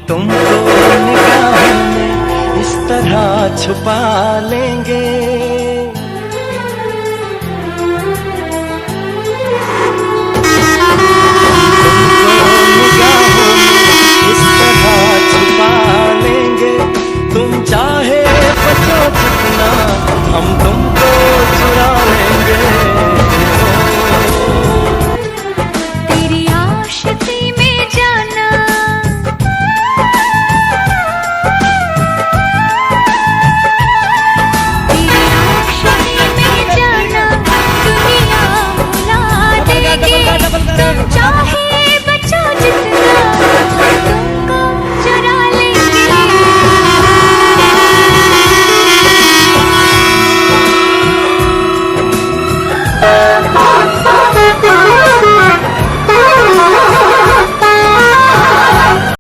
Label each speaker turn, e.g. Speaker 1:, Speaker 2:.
Speaker 1: तुमको निगाहों में इस तरह छुपा लेंगे। छुपा लेंगे, तुम चाहे बचो जितना हम